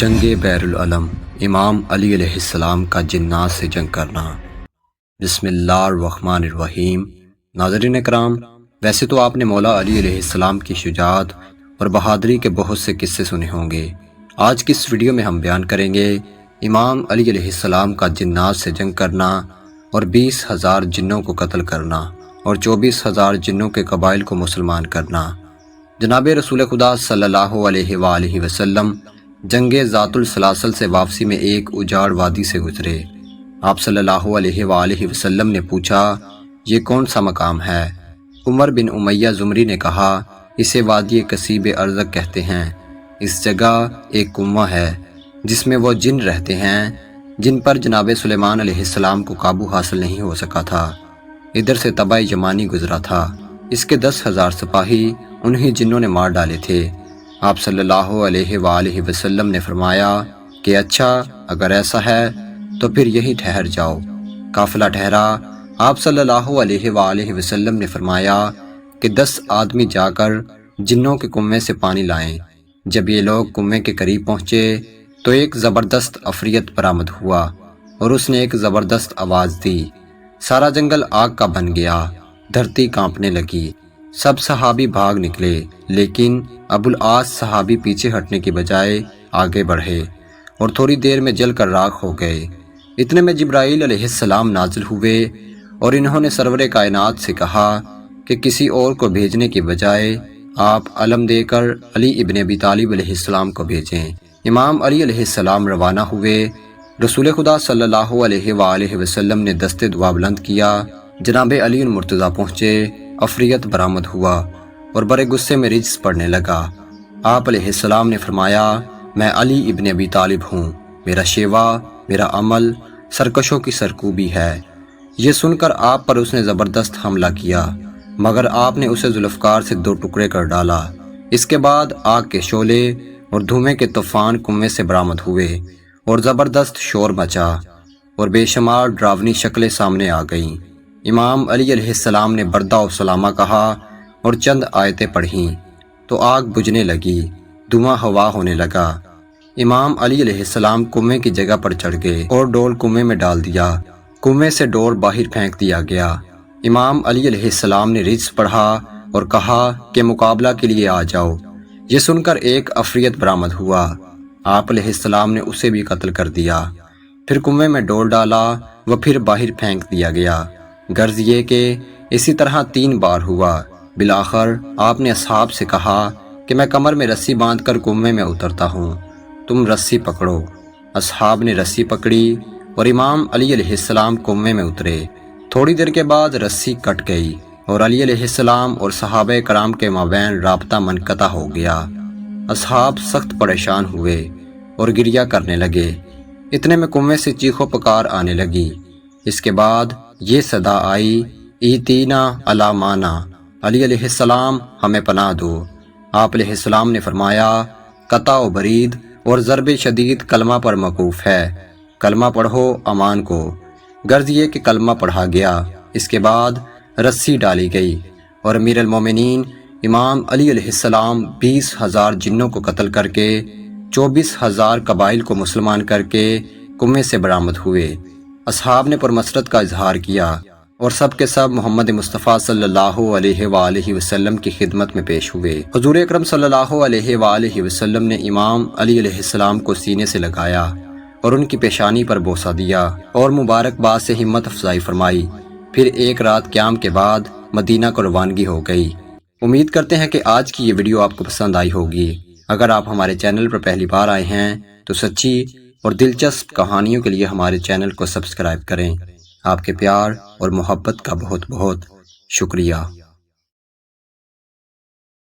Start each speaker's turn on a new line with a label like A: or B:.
A: جنگ بیر العلم، امام علی علیہ السلام کا جنات سے جنگ کرنا۔ بسم اللہ الرحمن الرحیم۔ ناظرین اکرام، ویسے تو آپ نے مولا علی علیہ السلام کی شجاعت اور بہادری کے بہت سے قصے سنے ہوں گے۔ آج کی اس ویڈیو میں ہم بیان کریں گے امام علی علیہ السلام کا جنات سے جنگ کرنا اور 20,000 جنوں کو قتل کرنا اور 24,000 جنوں کے قبائل کو مسلمان کرنا۔ جناب رسول خدا صلی اللہ علیہ وآلہ وسلم جنگ ذات السلاسل سے واپسی میں ایک اجاڑ وادی سے گزرے۔ آپ صلی اللہ علیہ وآلہ وسلم نے پوچھا، یہ کون سا مقام ہے؟ عمر بن امیہ زمری نے کہا، اسے وادی کثیب ارزق کہتے ہیں۔ اس جگہ ایک کنواں ہے جس میں وہ جن رہتے ہیں جن پر جناب سلیمان علیہ السلام کو قابو حاصل نہیں ہو سکا تھا۔ ادھر سے تبع یمانی گزرا تھا، اس کے 10,000 سپاہی انہی جنوں نے مار ڈالے تھے۔ آپ صلی اللہ علیہ وآلہ وسلم نے فرمایا کہ اچھا، اگر ایسا ہے تو پھر یہی ٹھہر جاؤ۔ قافلہ ٹھہرا۔ آپ صلی اللہ علیہ وآلہ وسلم نے فرمایا کہ 10 آدمی جا کر جنوں کے کنویں سے پانی لائیں۔ جب یہ لوگ کنویں کے قریب پہنچے تو ایک زبردست عفریت برآمد ہوا اور اس نے ایک زبردست آواز دی۔ سارا جنگل آگ کا بن گیا، دھرتی کانپنے لگی۔ سب صحابی بھاگ نکلے، لیکن ابو العاص صحابی پیچھے ہٹنے کی بجائے آگے بڑھے اور تھوڑی دیر میں جل کر راکھ ہو گئے۔ اتنے میں جبرائیل علیہ السلام نازل ہوئے اور انہوں نے سرور کائنات سے کہا کہ کسی اور کو بھیجنے کی بجائے آپ علم دے کر علی ابن ابی طالب علیہ السلام کو بھیجیں۔ امام علی علیہ السلام روانہ ہوئے۔ رسول خدا صلی اللہ علیہ وآلہ وسلم نے دست دعا بلند کیا۔ جناب علی المرتضیٰ پہنچے، عفریت برآمد ہوا اور بڑے غصے میں رجس پڑنے لگا۔ آپ علیہ السلام نے فرمایا، میں علی ابن ابی طالب ہوں، میرا شیوا، میرا عمل سرکشوں کی سرکوبی ہے۔ یہ سن کر آپ پر اس نے زبردست حملہ کیا، مگر آپ نے اسے ذوالفقار سے 2 ٹکڑے کر ڈالا۔ اس کے بعد آگ کے شعلے اور دھوئیں کے طوفان کنویں سے برآمد ہوئے اور زبردست شور مچا اور بے شمار ڈراؤنی شکلیں سامنے آ گئیں۔ امام علی علیہ السلام نے بردہ و سلامہ کہا اور چند آیتیں پڑھیں تو آگ بجھنے لگی، دھواں ہوا ہونے لگا۔ امام علی علیہ السلام کنویں کی جگہ پر چڑھ گئے اور ڈول کنویں میں ڈال دیا۔ کنویں سے ڈول باہر پھینک دیا گیا۔ امام علی علیہ السلام نے رجس پڑھا اور کہا کہ مقابلہ کے لیے آ جاؤ۔ یہ سن کر ایک عفریت برآمد ہوا۔ آپ علیہ السلام نے اسے بھی قتل کر دیا۔ پھر کنویں میں ڈول ڈالا، وہ پھر باہر پھینک دیا گیا۔ غرض یہ کہ اسی طرح 3 بار ہوا۔ بالآخر آپ نے اصحاب سے کہا کہ میں کمر میں رسی باندھ کر کنویں میں اترتا ہوں، تم رسی پکڑو۔ اصحاب نے رسی پکڑی اور امام علی علیہ السلام کنویں میں اترے۔ تھوڑی دیر کے بعد رسی کٹ گئی اور علی علیہ السلام اور صحابہ کرام کے مابین رابطہ منقطع ہو گیا۔ اصحاب سخت پریشان ہوئے اور گریہ کرنے لگے۔ اتنے میں کنویں سے چیخ و پکار آنے لگی۔ اس کے بعد یہ صدا آئی، ایتینا علی مانا، علی علیہ السلام ہمیں پناہ دو۔ آپ علیہ السلام نے فرمایا، قطع و برید اور ضرب شدید کلمہ پر موقوف ہے، کلمہ پڑھو امان کو۔ غرض یہ کہ کلمہ پڑھا گیا۔ اس کے بعد رسی ڈالی گئی اور امیر المومنین امام علی علیہ السلام 20,000 جنوں کو قتل کر کے 24,000 قبائل کو مسلمان کر کے کنویں سے برآمد ہوئے۔ اصحاب نے پرمسرت کا اظہار کیا اور سب کے سب محمد مصطفیٰ صلی اللہ علیہ وآلہ وسلم کی خدمت میں پیش ہوئے۔ حضور اکرم صلی اللہ علیہ وآلہ وسلم نے امام علی علیہ السلام کو سینے سے لگایا اور ان کی پیشانی پر بوسہ دیا اور مبارکباد سے ہمت افزائی فرمائی۔ پھر ایک رات قیام کے بعد مدینہ کو روانگی ہو گئی۔ امید کرتے ہیں کہ آج کی یہ ویڈیو آپ کو پسند آئی ہوگی۔ اگر آپ ہمارے چینل پر پہلی بار آئے ہیں تو سچی اور دلچسپ کہانیوں کے لیے ہمارے چینل کو سبسکرائب کریں۔ آپ کے پیار اور محبت کا بہت بہت شکریہ۔